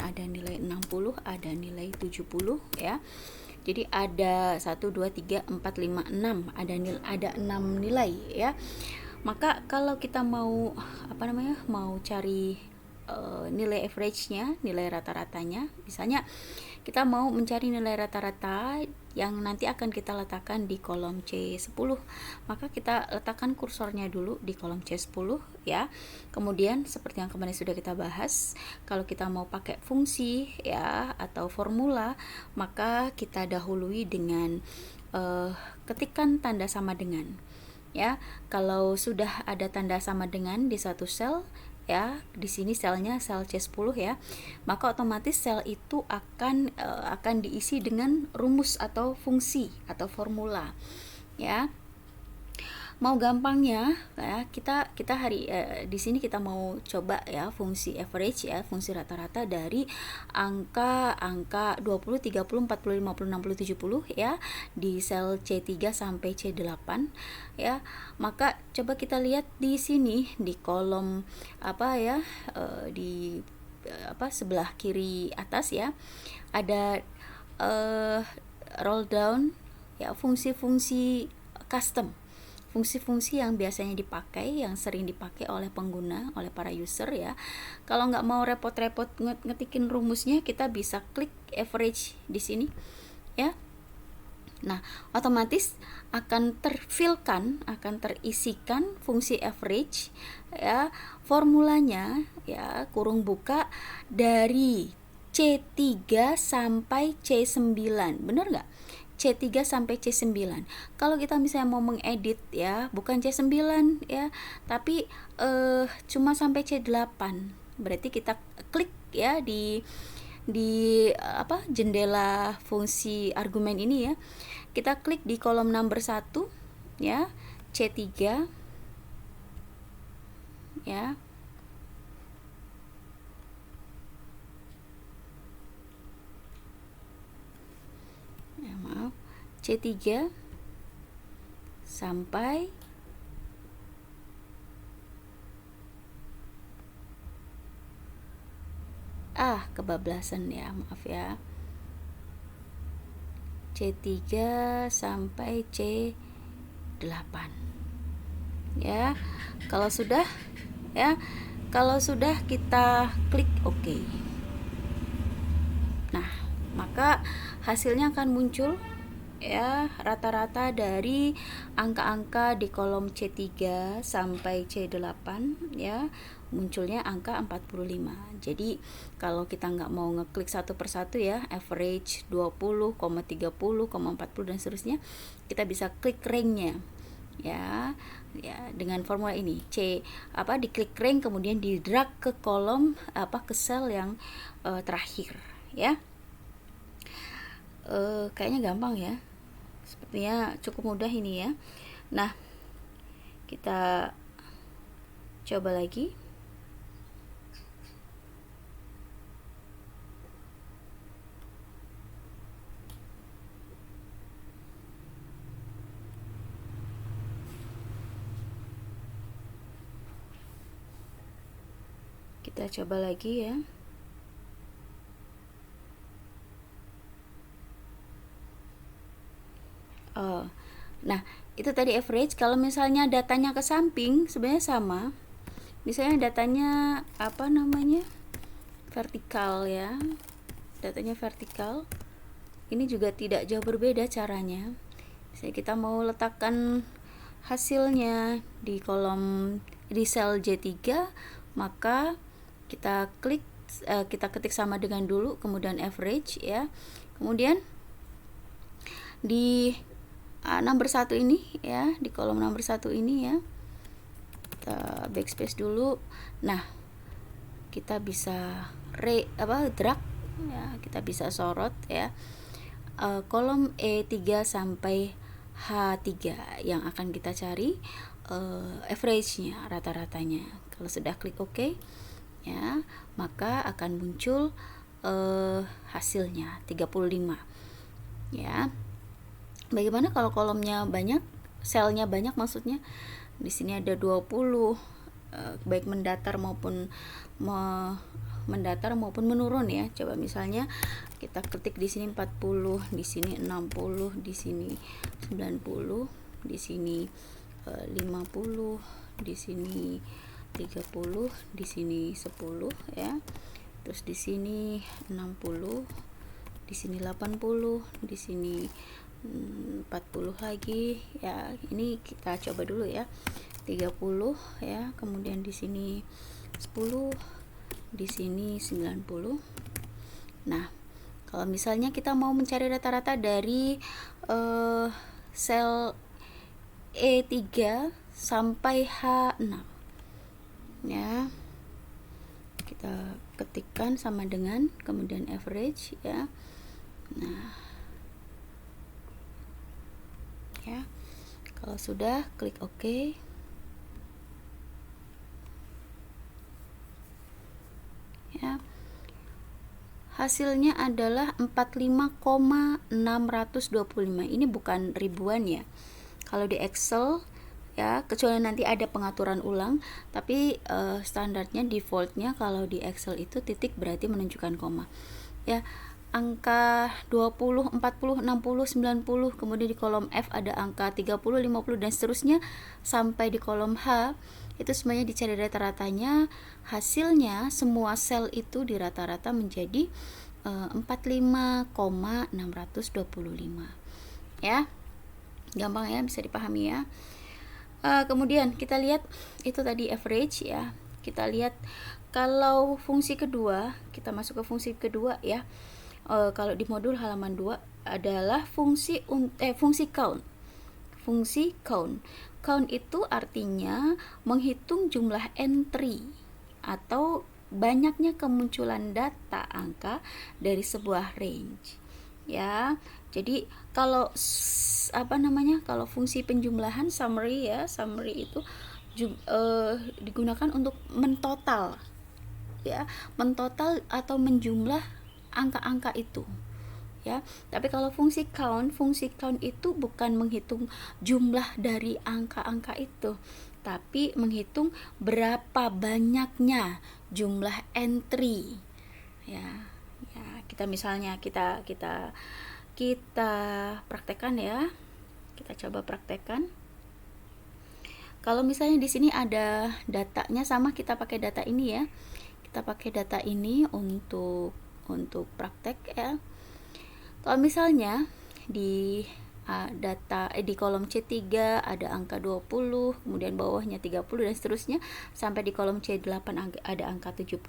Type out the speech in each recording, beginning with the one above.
Ada nilai 60, ada nilai 70 ya. Jadi ada 1 2 3 4 5 6, ada 6 nilai ya. Maka kalau kita mau mau cari nilai average-nya, nilai rata-ratanya, misalnya kita mau mencari nilai rata-rata yang nanti akan kita letakkan di kolom C10, maka kita letakkan kursornya dulu di kolom C10 ya. Kemudian seperti yang kemarin sudah kita bahas, kalau kita mau pakai fungsi ya atau formula, maka kita dahului dengan ketikan tanda sama dengan ya. Kalau sudah ada tanda sama dengan di satu sel ya, di sini selnya sel C10 ya, maka otomatis sel itu akan diisi dengan rumus atau fungsi atau formula ya. Mau gampangnya ya, kita di sini kita mau coba ya fungsi average ya, fungsi rata-rata dari angka 20, 30, 40, 50, 60, 70 ya di sel C3 sampai C8 ya. Maka coba kita lihat di sini di kolom di sebelah kiri atas ya, ada roll down ya, fungsi-fungsi custom, fungsi-fungsi yang biasanya dipakai, yang sering dipakai oleh pengguna, oleh para user ya. Kalau nggak mau repot-repot ngetikin rumusnya, kita bisa klik average di sini ya. Nah, otomatis akan terisikan fungsi average ya, formulanya ya, kurung buka dari C3 sampai C9. Bener nggak? C3 sampai C9. Kalau kita misalnya mau mengedit ya, bukan C9 ya, tapi cuma sampai C8. Berarti kita klik ya di jendela fungsi argumen ini ya. Kita klik di kolom number 1 ya, C3 ya. C3 sampai kebablasan ya, maaf ya. C3 sampai C8. ya. Kalau sudah, ya, kalau sudah kita klik OK. Nah, maka hasilnya akan muncul ya rata-rata dari angka-angka di kolom C3 sampai C8 ya, munculnya angka 45. Jadi kalau kita nggak mau ngeklik satu persatu ya, average 20, 30, 40 dan seterusnya, kita bisa klik rank-nya ya. Ya, dengan formula ini diklik rank kemudian di drag ke kolom ke sel yang terakhir ya. Kayaknya gampang ya, sepertinya cukup mudah ini ya. Nah, kita coba lagi. Kita coba lagi ya. Nah, itu tadi average. Kalau misalnya datanya ke samping sebenarnya sama. Misalnya datanya vertikal ya. Datanya vertikal. Ini juga tidak jauh berbeda caranya. Misalnya kita mau letakkan hasilnya di sel J3, maka kita ketik sama dengan dulu, kemudian average ya. Kemudian di number 1 ini ya, di kolom number 1 ini ya, kita backspace dulu. Nah, kita bisa drag ya, kita bisa sorot ya, kolom E3 sampai H3 yang akan kita cari average-nya, rata-ratanya. Kalau sudah klik OK ya, maka akan muncul hasilnya 35 ya. Bagaimana kalau kolomnya banyak, selnya banyak maksudnya? Di sini ada 20, baik mendatar maupun menurun ya. Coba misalnya kita ketik di sini 40, di sini 60, di sini 90, di sini 50, di sini 30, di sini 10 ya. Terus di sini 60, di sini 80, di sini 40 lagi ya. Ini kita coba dulu ya, 30 ya, kemudian di sini 10, di sini 90. Nah, kalau misalnya kita mau mencari rata-rata dari sel E3 sampai H6 ya, kita ketikkan sama dengan kemudian average ya. Nah ya, kalau sudah klik OK ya, hasilnya adalah 45,625. Ini bukan ribuan ya kalau di Excel ya, kecuali nanti ada pengaturan ulang, tapi standarnya defaultnya kalau di Excel itu titik berarti menunjukkan koma ya. Angka 20, 40, 60, 90, kemudian di kolom F ada angka 30, 50 dan seterusnya sampai di kolom H, itu semuanya dicari rata-ratanya. Hasilnya semua sel itu di rata-rata menjadi 45,625 ya. Gampang ya, bisa dipahami ya. Kemudian kita lihat itu tadi average ya. Kita lihat kalau fungsi kedua, kita masuk ke fungsi kedua ya. Kalau di modul halaman 2 adalah fungsi count. Fungsi count. Count itu artinya menghitung jumlah entry atau banyaknya kemunculan data angka dari sebuah range. Ya. Jadi kalau kalau fungsi penjumlahan summary ya, summary itu digunakan untuk mentotal ya, mentotal atau menjumlah angka-angka itu ya. Tapi kalau fungsi count itu bukan menghitung jumlah dari angka-angka itu, tapi menghitung berapa banyaknya jumlah entry ya. Ya, kita misalnya kita praktekkan ya. Kita coba praktekkan. Kalau misalnya di sini ada datanya sama, kita pakai data ini ya. Kita pakai data ini untuk praktek ya. Kalau misalnya di di kolom C3 ada angka 20, kemudian bawahnya 30 dan seterusnya sampai di kolom C8 ada angka 70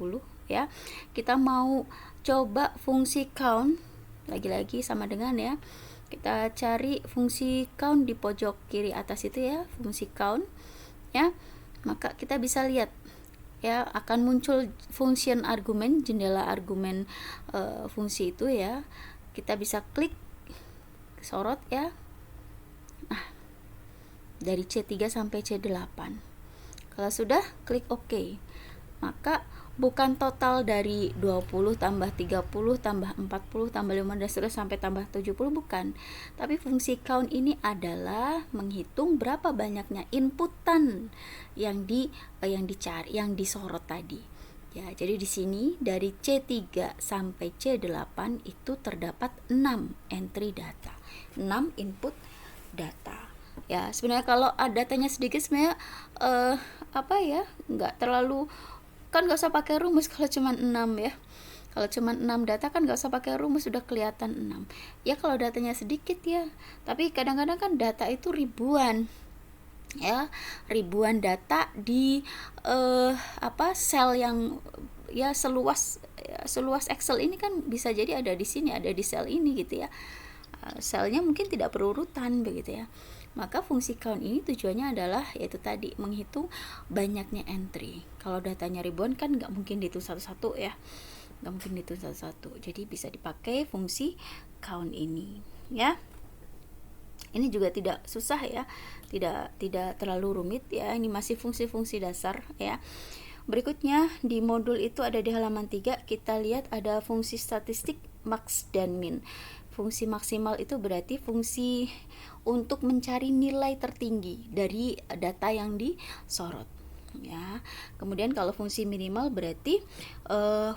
ya. Kita mau coba fungsi count, lagi-lagi sama dengan ya. Kita cari fungsi count di pojok kiri atas itu ya, fungsi count ya. Maka kita bisa lihat ya, akan muncul function argumen, jendela argumen fungsi itu ya. Kita bisa klik sorot ya. Nah, dari C3 sampai C8. Kalau sudah, klik OK. Maka bukan total dari 20 tambah 30 tambah 40 tambah 5 dan seterusnya sampai tambah 70, bukan. Tapi fungsi count ini adalah menghitung berapa banyaknya inputan yang dicari, yang disorot tadi. Ya, jadi di sini dari C3 sampai C8 itu terdapat 6 entry data. 6 input data. Ya, sebenarnya kalau datanya sedikit sebenarnya nggak terlalu, kan nggak usah pakai rumus kalau cuma 6 ya. Kalau cuma 6 data kan nggak usah pakai rumus, sudah kelihatan 6. Ya kalau datanya sedikit ya. Tapi kadang-kadang kan data itu ribuan. Ya, ribuan data di sel yang ya seluas Excel ini kan bisa jadi ada di sini, ada di sel ini gitu ya. Selnya mungkin tidak berurutan begitu ya. Maka fungsi count ini tujuannya adalah yaitu tadi menghitung banyaknya entry. Kalau datanya ribuan kan nggak mungkin dihitung satu-satu ya, nggak mungkin dihitung satu-satu. Jadi bisa dipakai fungsi count ini ya. Ini juga tidak susah ya, tidak terlalu rumit ya. Ini masih fungsi-fungsi dasar ya. Berikutnya di modul itu ada di halaman 3, kita lihat ada fungsi statistik max dan min. Fungsi maksimal itu berarti fungsi untuk mencari nilai tertinggi dari data yang disorot ya. Kemudian kalau fungsi minimal berarti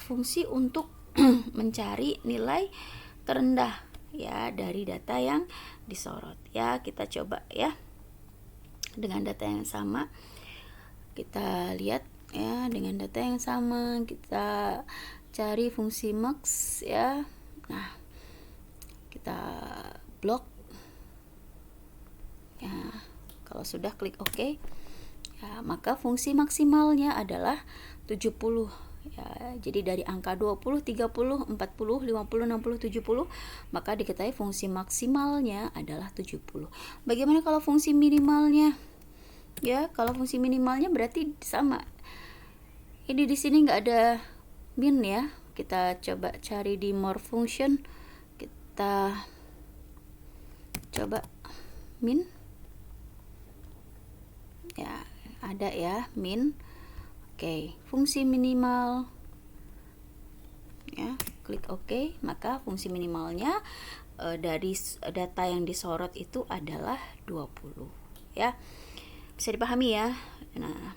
fungsi untuk mencari nilai terendah ya dari data yang disorot ya. Kita coba ya dengan data yang sama, kita lihat ya, dengan data yang sama kita cari fungsi max ya. Nah, kita blok ya. Kalau sudah klik OK ya, maka fungsi maksimalnya adalah 70 ya. Jadi dari angka 20, 30, 40, 50, 60, 70, maka diketahui fungsi maksimalnya adalah 70. Bagaimana kalau fungsi minimalnya? Ya, kalau fungsi minimalnya berarti sama. Ini di sini nggak ada min ya. Kita coba cari di more function. Kita coba min. Ya, ada ya min. Oke, fungsi minimal. Ya, klik OK, maka fungsi minimalnya dari data yang disorot itu adalah 20 ya. Bisa dipahami ya. Nah,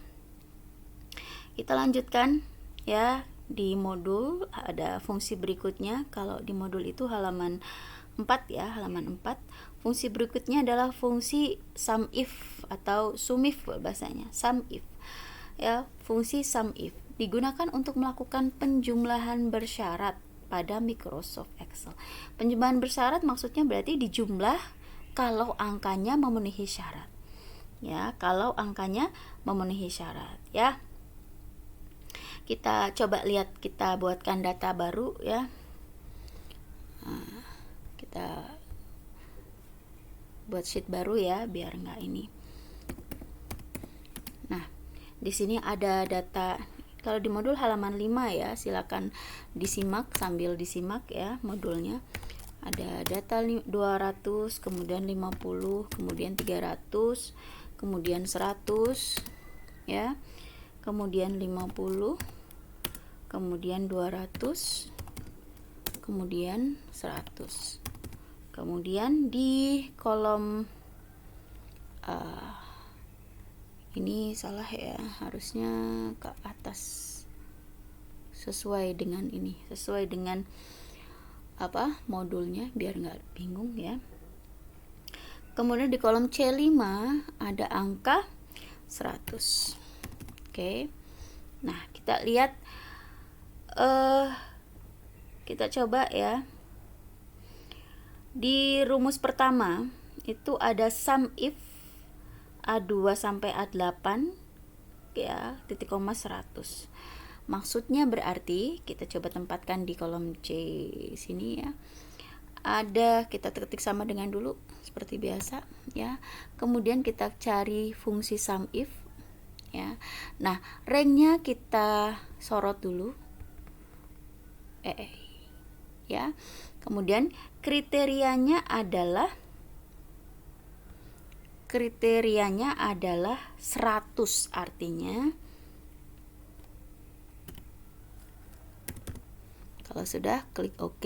kita lanjutkan ya. Di modul ada fungsi berikutnya. Kalau di modul itu halaman 4 ya, halaman 4. Fungsi berikutnya adalah fungsi sum if atau sumif bahasanya, sum if. Ya, fungsi sum if digunakan untuk melakukan penjumlahan bersyarat pada Microsoft Excel. Penjumlahan bersyarat maksudnya berarti dijumlah kalau angkanya memenuhi syarat. Ya, kalau angkanya memenuhi syarat ya. Kita coba lihat, kita buatkan data baru ya. Nah, kita buat sheet baru ya biar nggak ini. Nah, di sini ada data. Kalau di modul halaman 5 ya, silakan disimak sambil disimak ya modulnya. Ada data 200, kemudian 50, kemudian 300, kemudian 100 ya, kemudian 50, kemudian 200, kemudian 100. Kemudian di kolom ini salah ya, harusnya ke atas sesuai dengan ini, sesuai dengan modulnya biar nggak bingung ya. Kemudian di kolom C5 ada angka 100. Oke. Nah, kita lihat kita coba ya. Di rumus pertama itu ada sum if A2 sampai A8 ya, titik koma 100. Maksudnya berarti kita coba tempatkan di kolom C sini ya. Ada, kita ketik sama dengan dulu seperti biasa ya. Kemudian kita cari fungsi sum if ya. Nah, range-nya kita sorot dulu. Ya. Kemudian kriterianya adalah 100, artinya kalau sudah klik OK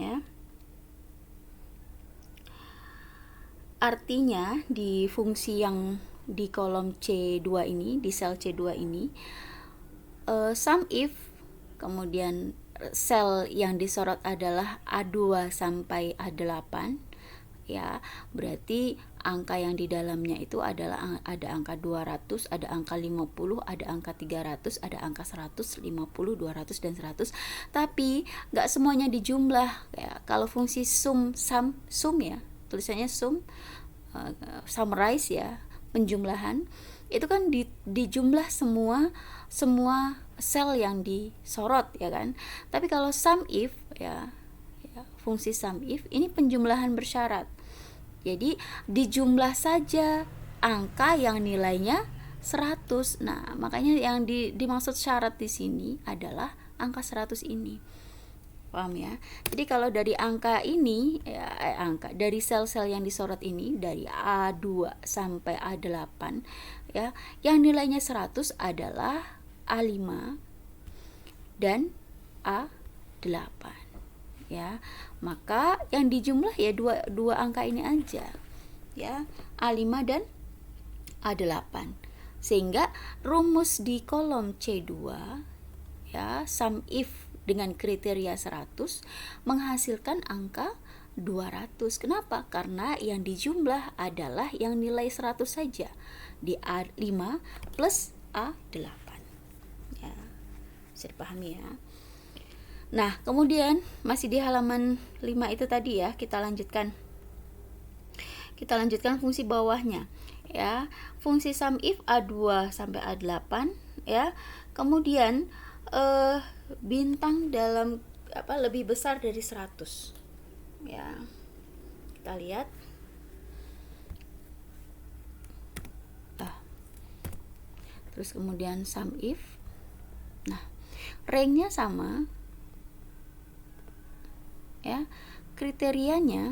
ya. Artinya di fungsi yang di kolom C2 ini, di sel C2 ini, sum if, kemudian sel yang disorot adalah A2 sampai A8 ya, berarti angka yang di dalamnya itu adalah ada angka 200, ada angka 50, ada angka 300, ada angka 100, 50, 200 dan 100. Tapi nggak semuanya dijumlah ya. Kalau fungsi sum ya, tulisannya sum, summarize ya, penjumlahan, itu kan dijumlah semua sel yang disorot ya kan. Tapi kalau sum if ya, fungsi sum if ini penjumlahan bersyarat. Jadi dijumlah saja angka yang nilainya 100. Nah, makanya yang dimaksud syarat di sini adalah angka 100 ini. Paham ya? Jadi kalau dari angka ini ya, dari sel-sel yang disorot ini dari A2 sampai A8 ya, yang nilainya 100 adalah A5 dan A8 ya. Maka yang dijumlah ya dua angka ini aja ya, A5 dan A8. Sehingga rumus di kolom C2 ya, sum if dengan kriteria 100 menghasilkan angka 200. Kenapa? Karena yang dijumlah adalah yang nilai 100 saja di A5 plus A8 ya. Bisa dipahami ya. Nah, kemudian masih di halaman 5 itu tadi ya, kita lanjutkan fungsi bawahnya ya. Fungsi sum if A2 sampai A8 ya. Kemudian bintang dalam lebih besar dari 100 ya. Kita lihat terus kemudian sum if. Nah, range-nya sama ya. Kriterianya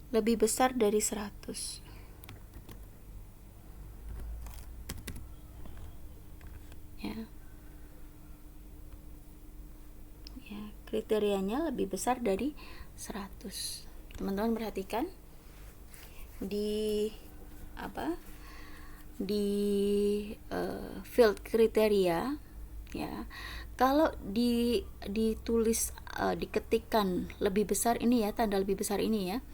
lebih besar dari 100 ya. Kriterianya lebih besar dari 100. Teman-teman perhatikan di field kriteria ya. Kalau ditulis diketikkan lebih besar ini ya, tanda lebih besar ini ya,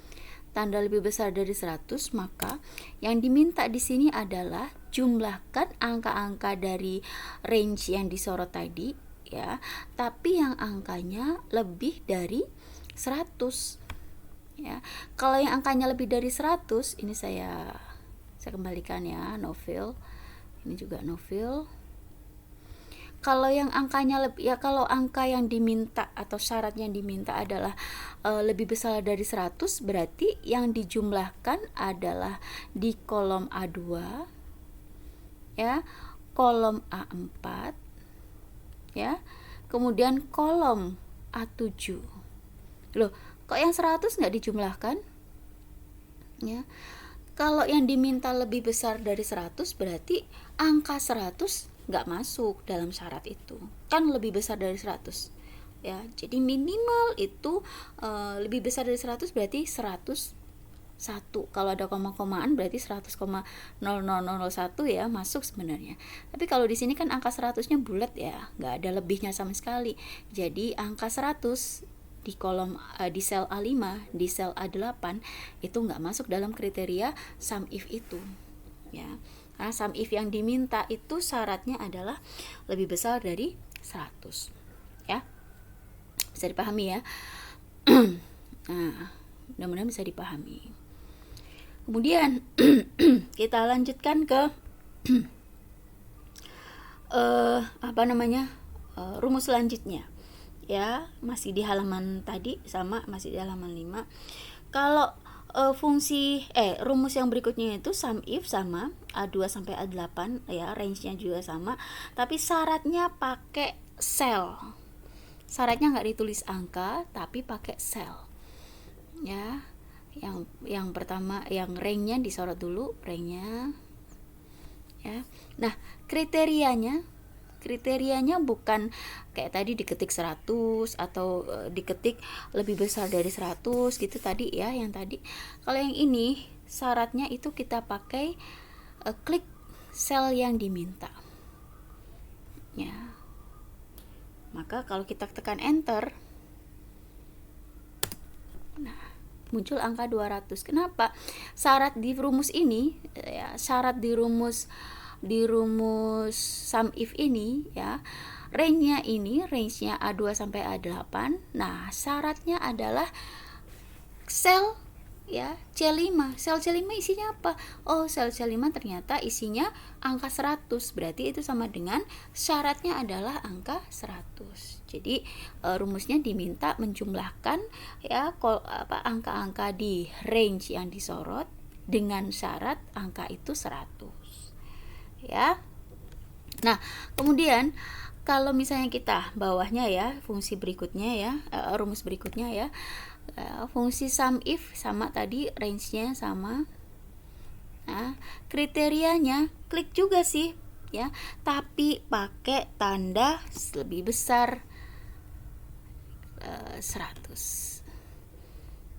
tanda lebih besar dari 100, maka yang diminta di sini adalah jumlahkan angka-angka dari range yang disorot tadi ya, tapi yang angkanya lebih dari 100 ya. Kalau yang angkanya lebih dari 100, ini saya kembalikan ya, no fill. Ini juga no fill. Kalau yang angkanya kalau angka yang diminta atau syarat yang diminta adalah lebih besar dari 100, berarti yang dijumlahkan adalah di kolom A2 ya, kolom A4 ya, kemudian kolom A7. Loh, kok yang 100 nggak dijumlahkan ya? Kalau yang diminta lebih besar dari 100, berarti angka 100 nggak masuk dalam syarat itu, kan lebih besar dari 100 ya. Jadi minimal itu lebih besar dari 100, berarti 100 1. Kalau ada koma-komaan berarti 100,00001 ya masuk sebenarnya. Tapi kalau di sini kan angka 100-nya bulat ya, nggak ada lebihnya sama sekali. Jadi angka 100 di kolom di sel A5, di sel A8 itu nggak masuk dalam kriteria sum if itu ya. Nah, sum if yang diminta itu syaratnya adalah lebih besar dari 100 ya. Bisa dipahami ya. Nah, mudah-mudahan bisa dipahami. Kemudian kita lanjutkan ke rumus selanjutnya ya, masih di halaman tadi sama, masih di halaman 5. Kalau rumus yang berikutnya itu sum if sama A2 sampai A8 ya, range-nya juga sama, tapi syaratnya pakai sel. Syaratnya nggak ditulis angka tapi pakai sel ya. Yang pertama, yang range-nya disorot dulu, range-nya ya. Nah, kriterianya bukan kayak tadi diketik 100 atau diketik lebih besar dari 100 gitu tadi ya, yang tadi. Kalau yang ini syaratnya itu kita pakai klik sel yang diminta ya. Maka kalau kita tekan enter, nah muncul angka 200. Kenapa? Syarat di rumus ini ya, syarat di rumus sum if ini ya, range-nya A2 sampai A8. Nah, syaratnya adalah sel ya C5. Sel C5 isinya apa? Oh, sel C5 ternyata isinya angka 100. Berarti itu sama dengan syaratnya adalah angka 100. Jadi rumusnya diminta menjumlahkan ya angka-angka di range yang disorot dengan syarat angka itu 100. Ya. Nah, kemudian kalau misalnya kita bawahnya ya, fungsi berikutnya ya, rumus berikutnya ya, fungsi sum if sama tadi, range-nya sama. Nah, kriterianya klik juga sih ya, tapi pakai tanda lebih besar 100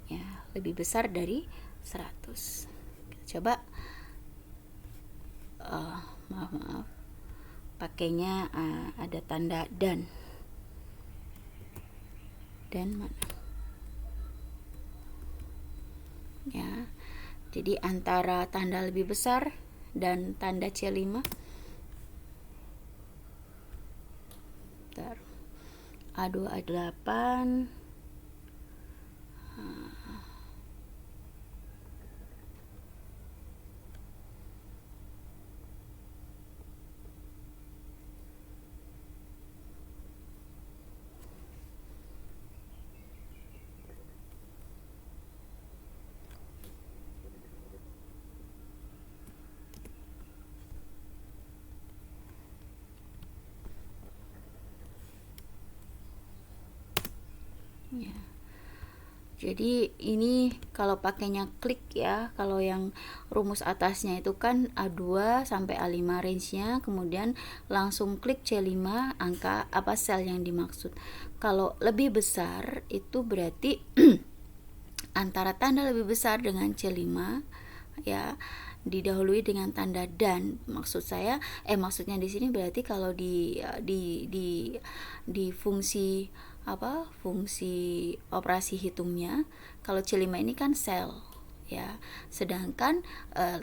ya, lebih besar dari 100. Coba maaf pakainya ada tanda dan mana ya. Jadi antara tanda lebih besar dan tanda C5 A2 A8 ya. Jadi ini kalau pakainya klik ya, kalau yang rumus atasnya itu kan A2 sampai A5 range-nya, kemudian langsung klik C5 angka apa sel yang dimaksud. Kalau lebih besar itu berarti antara tanda lebih besar dengan C5 ya, didahului dengan tanda dan. Maksudnya di sini berarti kalau di fungsi fungsi operasi hitungnya, kalau C5 ini kan sel ya, sedangkan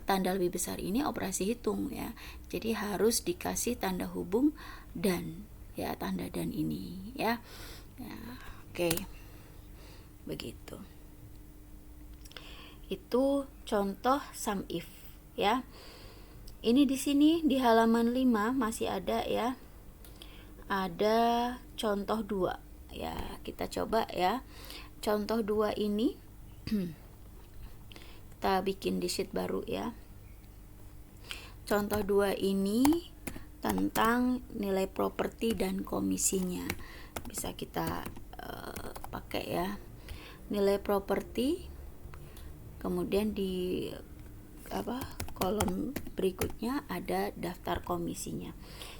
tanda lebih besar ini operasi hitung ya. Jadi harus dikasih tanda hubung dan ya, tanda dan ini ya. Oke. Begitu. Itu contoh sum if ya. Ini di sini di halaman 5 masih ada ya. Ada contoh 2 ya, kita coba ya. Contoh 2 ini kita bikin di sheet baru ya. Contoh 2 ini tentang nilai properti dan komisinya. Bisa kita pakai ya. Nilai properti, kemudian di kolom berikutnya ada daftar komisinya.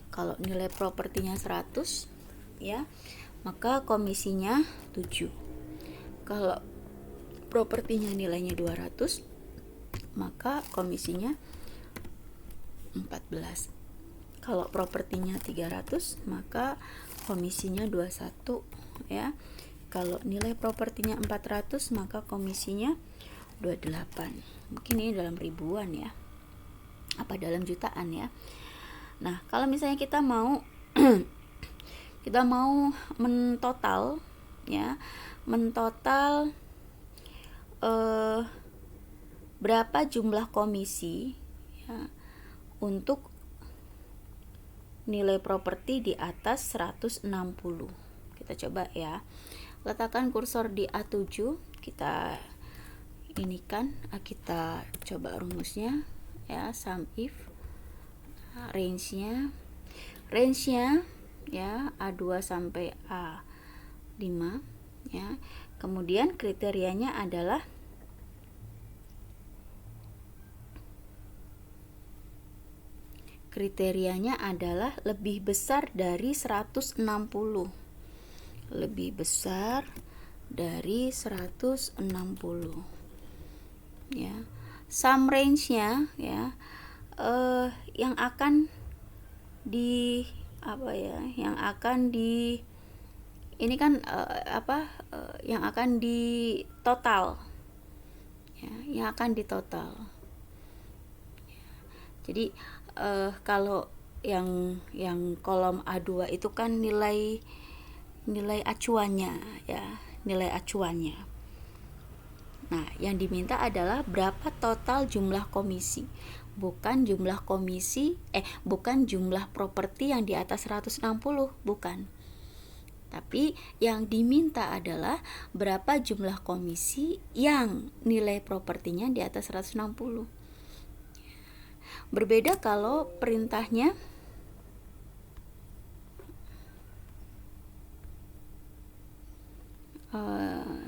Kalau nilai propertinya 100 ya, maka komisinya 7. Kalau propertinya nilainya 200, maka komisinya 14. Kalau propertinya 300, maka komisinya 21 ya. Kalau nilai propertinya 400, maka komisinya 28. Mungkin ini dalam ribuan ya. Apa dalam jutaan ya. Nah, kalau misalnya kita mau mentotal ya, berapa jumlah komisi ya, untuk nilai properti di atas 160. Kita coba ya. Letakkan kursor di A7, kita coba rumusnya ya, sum if range-nya ya A2 sampai A5 ya. Kemudian kriterianya adalah lebih besar dari 160. Lebih besar dari 160 ya. Sum range-nya ya, yang akan di yang akan di total ya, jadi kalau yang kolom A2 itu kan nilai acuannya ya, nilai acuannya. Nah, yang diminta adalah berapa total jumlah komisi, bukan jumlah properti yang di atas 160, bukan. Tapi yang diminta adalah berapa jumlah komisi yang nilai propertinya di atas 160. Berbeda kalau perintahnya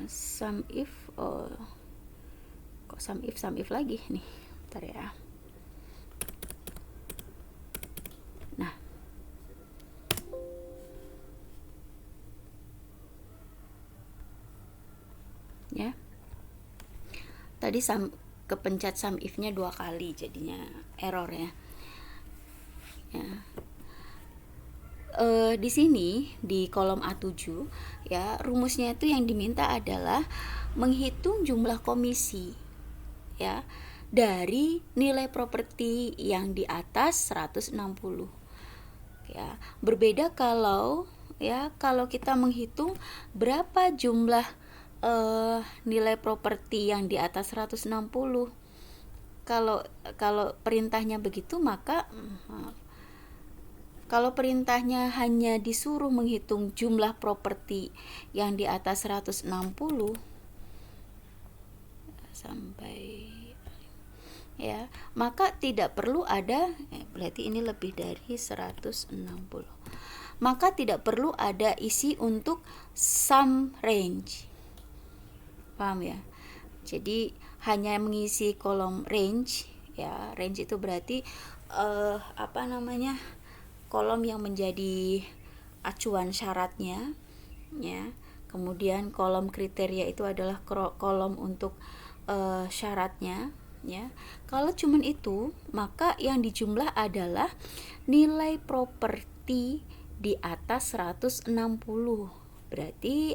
sum if, kok sum if lagi nih, bentar ya. Nah, ya, tadi kepencet sum if-nya 2 kali, jadinya error ya. Di sini di kolom A7 ya, rumusnya itu yang diminta adalah menghitung jumlah komisi ya dari nilai properti yang di atas 160 ya. Berbeda kalau kita menghitung berapa jumlah nilai properti yang di atas 160. Kalau perintahnya begitu, maka kalau perintahnya hanya disuruh menghitung jumlah properti yang di atas 160 sampai ya, maka tidak perlu ada berarti ini lebih dari 160. Maka tidak perlu ada isi untuk sum range. Paham ya? Jadi hanya mengisi kolom range ya. Range itu berarti kolom yang menjadi acuan syaratnya ya. Kemudian kolom kriteria itu adalah kolom untuk syaratnya ya. Kalau cuman itu, maka yang dijumlah adalah nilai properti di atas 160. Berarti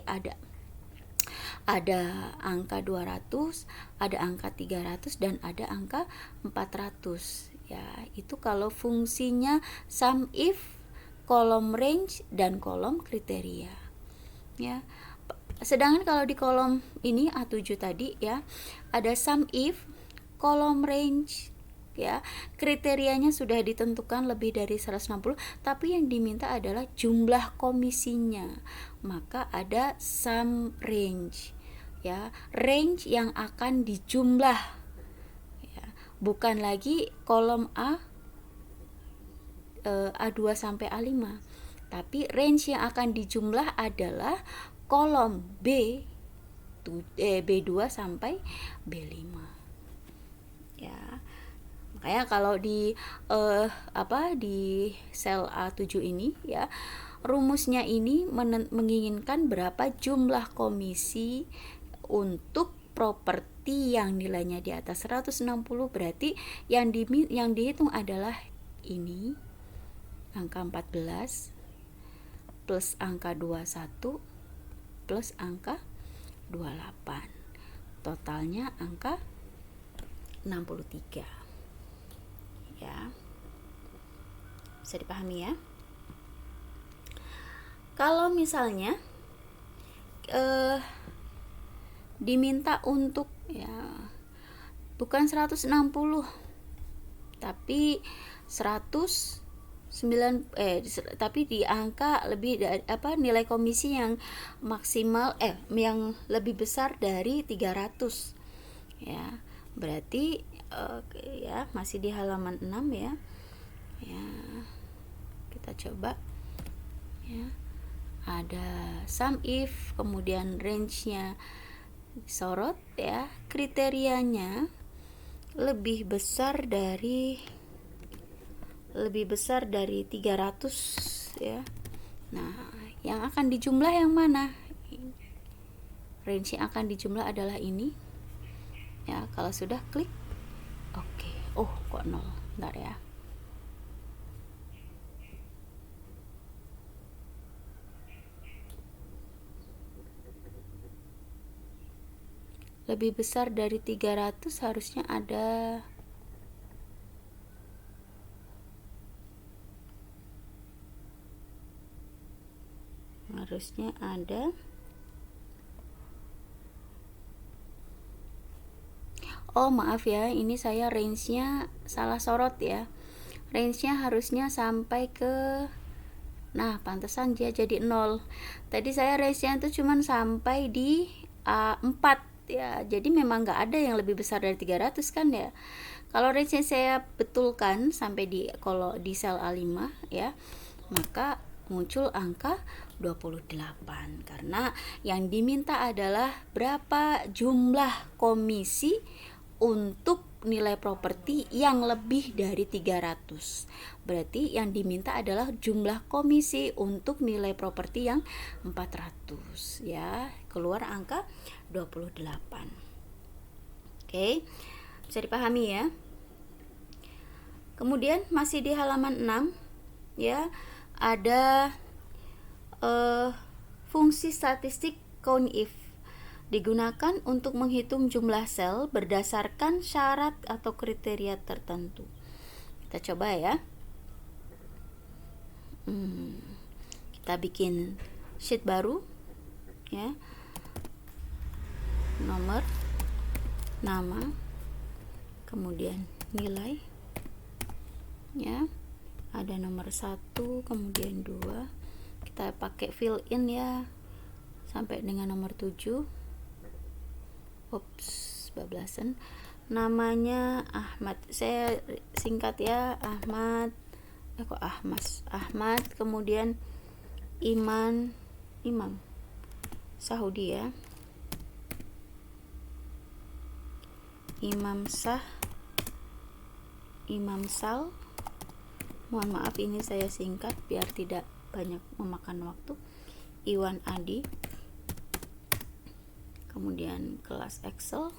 ada angka 200, ada angka 300, dan ada angka 400 ya. Itu kalau fungsinya sum if, kolom range, dan kolom kriteria ya. Sedangkan kalau di kolom ini A7 tadi ya, ada sum if, kolom range ya, kriterianya sudah ditentukan lebih dari 160, tapi yang diminta adalah jumlah komisinya, maka ada sum range ya, range yang akan dijumlah ya, bukan lagi kolom A2 sampai A5, tapi range yang akan dijumlah adalah kolom B2 sampai B5 ya. Makanya kalau di sel A7 ini ya, rumusnya ini menginginkan berapa jumlah komisi untuk properti yang nilainya di atas 160, berarti yang dihitung adalah ini, angka 14 plus angka 21 plus angka 28, totalnya angka 63 ya. Bisa dipahami ya. Kalau misalnya diminta untuk ya bukan 160 tapi tapi di angka lebih dari nilai komisi yang maksimal yang lebih besar dari 300 ya. Berarti ya masih di halaman 6 ya. Ya. Kita coba ya. Ada sum if, kemudian range-nya sorot ya, kriterianya lebih besar dari 300 ya. Nah, yang akan dijumlah yang mana? Range yang akan dijumlah adalah ini ya. Kalau sudah klik oke. Oh, kok 0? Bentar ya. Lebih besar dari 300 harusnya ada oh maaf ya, ini saya range-nya salah sorot ya. Range-nya harusnya sampai ke, nah pantesan dia jadi 0. Tadi saya range-nya itu cuman sampai di 4 ya. Jadi memang nggak ada yang lebih besar dari 300 kan ya. Kalau range-nya saya betulkan sampai kalau di sel A5 ya, maka muncul angka 28 karena yang diminta adalah berapa jumlah komisi untuk nilai properti yang lebih dari 300. Berarti yang diminta adalah jumlah komisi untuk nilai properti yang 400 ya. Keluar angka 28. Oke. Bisa dipahami ya. Kemudian masih di halaman 6 ya, ada fungsi statistik COUNTIF digunakan untuk menghitung jumlah sel berdasarkan syarat atau kriteria tertentu. Kita coba ya. Kita bikin sheet baru ya. Nomor, nama, kemudian nilai ya. Ada nomor 1, kemudian 2. Kita pakai fill in ya sampai dengan nomor 7. Bablasan. Namanya Ahmad. Saya singkat ya, Ahmad. Ahmad, kemudian Imam Sahudi ya. Imam Sal. Mohon maaf ini saya singkat biar tidak banyak memakan waktu. Iwan Adi. Kemudian kelas Excel.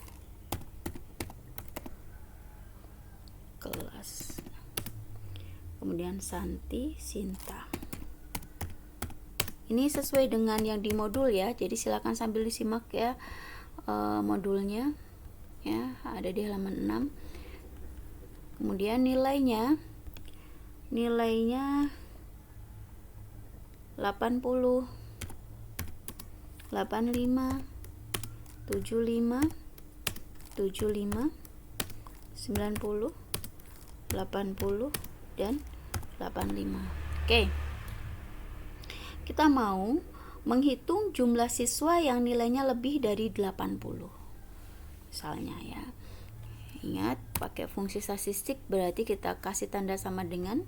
Kemudian Santi Sinta. Ini sesuai dengan yang di modul ya. Jadi silakan sambil disimak ya modulnya. Ya, ada di halaman 6. Kemudian nilainya 80, 85, 75, 90, 80 dan 85. Oke. Kita mau menghitung jumlah siswa yang nilainya lebih dari 80. Misalnya ya. Ingat, pakai fungsi statistik berarti kita kasih tanda sama dengan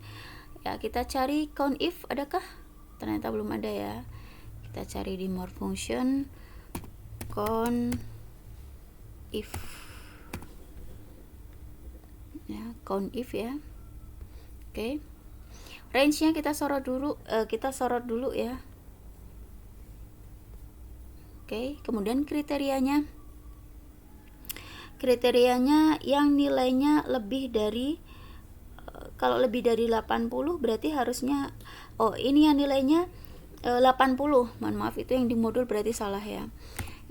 ya, kita cari COUNTIF, adakah? Ternyata belum ada ya. Kita cari di more function COUNTIF ya, COUNTIF ya. Oke. Range-nya kita sorot dulu ya. Oke, kemudian kriterianya kriterianya yang nilainya lebih dari, kalau lebih dari 80 berarti harusnya, ini yang nilainya 80, mohon maaf, itu yang di modul berarti salah ya.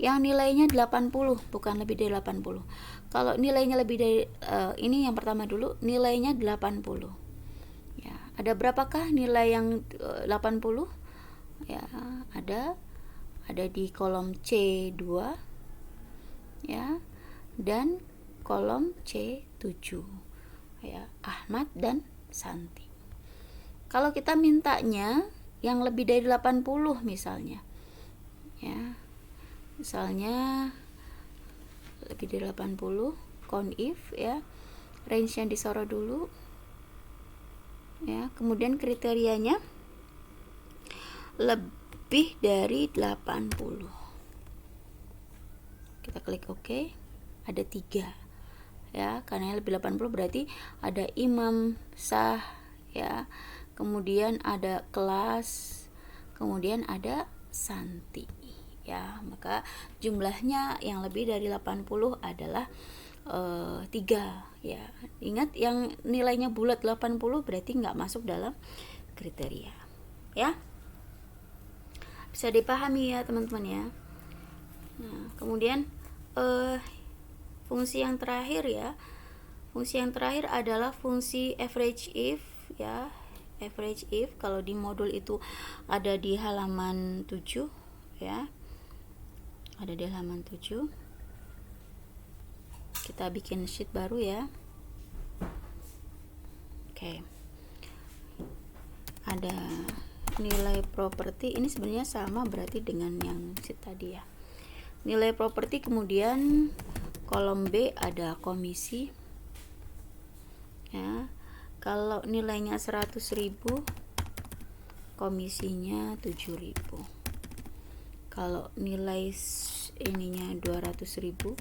Yang nilainya 80, bukan lebih dari 80. Kalau nilainya lebih dari, ini yang pertama dulu, nilainya 80 ya. Ada berapakah nilai yang 80 ya? Ada di kolom C2 ya, dan kolom C7 ya, Ahmad dan Santi. Kalau kita mintanya yang lebih dari 80 misalnya ya, misalnya lebih dari 80, count if ya, range yang disorot dulu ya, kemudian kriterianya lebih dari 80, kita klik OK. Ada 3 ya, karena lebih 80 berarti ada Imam Sah ya, kemudian ada kelas, kemudian ada Santi ya. Maka jumlahnya yang lebih dari 80 adalah 3 ya. Ingat, yang nilainya bulat 80 berarti nggak masuk dalam kriteria ya. Bisa dipahami ya teman-teman ya. Nah, kemudian fungsi yang terakhir ya, fungsi yang terakhir adalah fungsi average if ya. Average if kalau di modul itu ada di halaman 7 ya, ada di halaman 7. Kita bikin sheet baru ya. Oke, ada nilai properti, ini sebenarnya sama berarti dengan yang sheet tadi ya. Nilai properti, kemudian kolom B ada komisi ya. Kalau nilainya 100.000, komisinya 7.000. Kalau nilai ininya 200.000,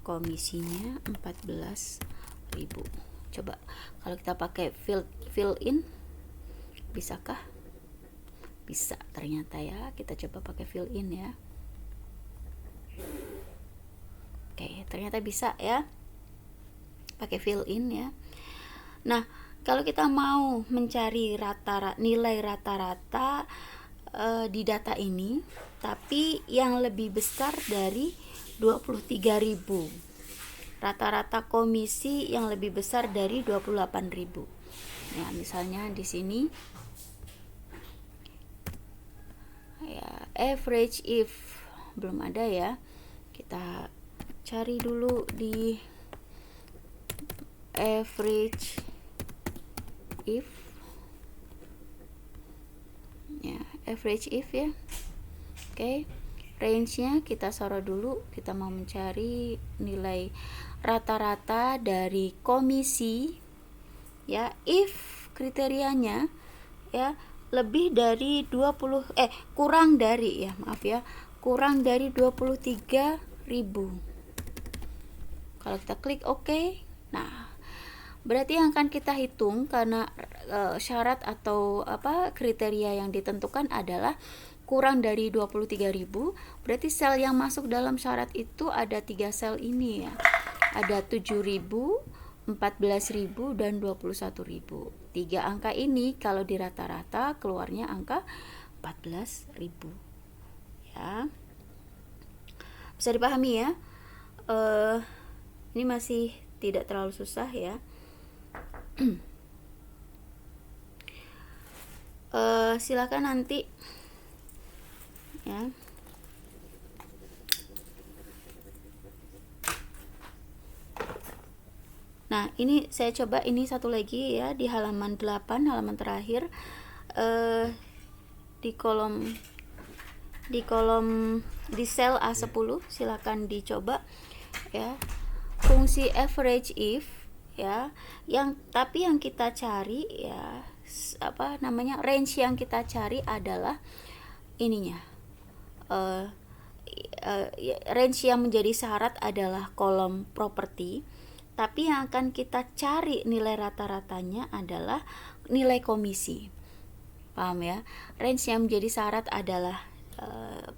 komisinya 14.000. Coba kalau kita pakai fill in, bisakah? Bisa ternyata ya. Kita coba pakai fill in ya. Oke, ternyata bisa ya, pakai fill in ya. Nah, kalau kita mau mencari nilai rata-rata di data ini, tapi yang lebih besar dari 23.000, rata-rata komisi yang lebih besar dari 28.000 ya. Misalnya di sini ya, average if belum ada ya, kita cari dulu di average if ya, average if ya. Oke, range-nya kita sorot dulu, kita mau mencari nilai rata-rata dari komisi ya, if kriterianya ya lebih dari kurang dari ya, maaf ya, kurang dari 23.000. Kalau kita klik OK, nah berarti yang akan kita hitung, karena syarat atau kriteria yang ditentukan adalah kurang dari 23.000, berarti sel yang masuk dalam syarat itu ada 3 sel ini ya, ada 7.000, 14.000 dan 21.000. 3 angka ini kalau di rata-rata keluarnya angka 14.000 ya. Bisa dipahami ya. Ini masih tidak terlalu susah ya. Silakan nanti ya. Nah, ini saya coba ini satu lagi ya, di halaman 8, halaman terakhir, di sel A10, silakan dicoba ya, fungsi average if ya, tapi yang kita cari ya, range yang kita cari adalah ininya, range yang menjadi syarat adalah kolom properti, tapi yang akan kita cari nilai rata-ratanya adalah nilai komisi. Paham ya? Range yang menjadi syarat adalah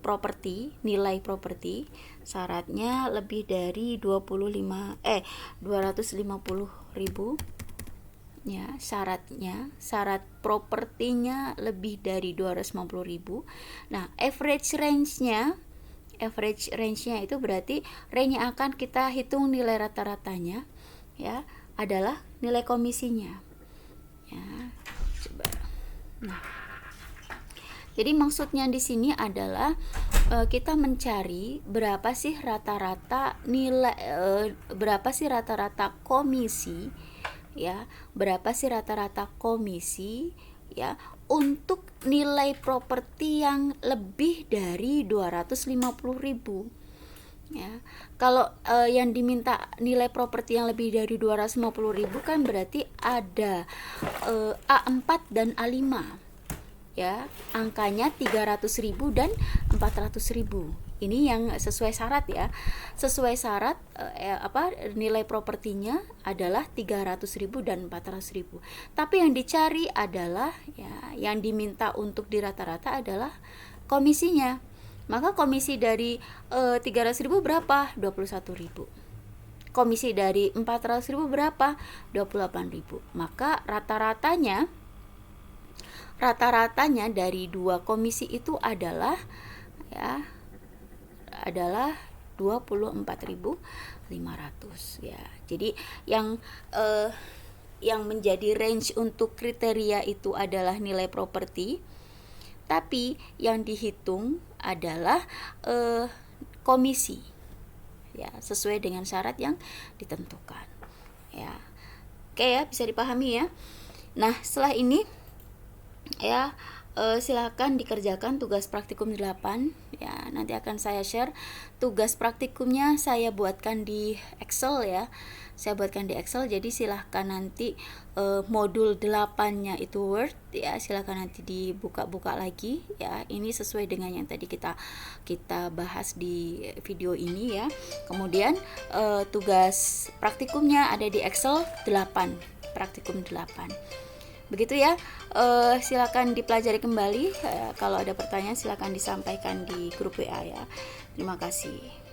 properti, nilai properti, syaratnya lebih dari 250.000 ya, syarat propertinya lebih dari 250.000. Nah, average range-nya itu berarti range yang akan kita hitung nilai rata-ratanya ya adalah nilai komisinya. Ya, coba. Nah, jadi maksudnya di sini adalah kita mencari berapa sih rata-rata nilai, berapa sih rata-rata komisi ya, berapa sih rata-rata komisi ya untuk nilai properti yang lebih dari 250.000 ya. Kalau yang diminta nilai properti yang lebih dari 250.000 kan berarti ada A4 dan A5 ya, angkanya 300.000 dan 400.000. Ini yang sesuai syarat ya. Sesuai syarat nilai propertinya adalah 300.000 dan 400.000. Tapi yang dicari adalah ya, yang diminta untuk dirata-rata adalah komisinya. Maka komisi dari 300.000 berapa? 21.000. Komisi dari 400.000 berapa? 28.000. Maka rata-ratanya dari dua komisi itu adalah 24.500 ya. Jadi yang menjadi range untuk kriteria itu adalah nilai properti, tapi yang dihitung adalah komisi ya, sesuai dengan syarat yang ditentukan ya. Oke ya, bisa dipahami ya. Nah, setelah ini ya silakan dikerjakan tugas praktikum 8 ya. Nanti akan saya share tugas praktikumnya, saya buatkan di Excel ya. Saya buatkan di Excel, jadi silahkan nanti modul 8-nya itu Word ya, silahkan nanti dibuka-buka lagi ya. Ini sesuai dengan yang tadi kita bahas di video ini ya. Kemudian tugas praktikumnya ada di Excel 8, praktikum 8. Begitu ya. Silakan dipelajari kembali. Kalau ada pertanyaan silakan disampaikan di grup WA ya. Terima kasih.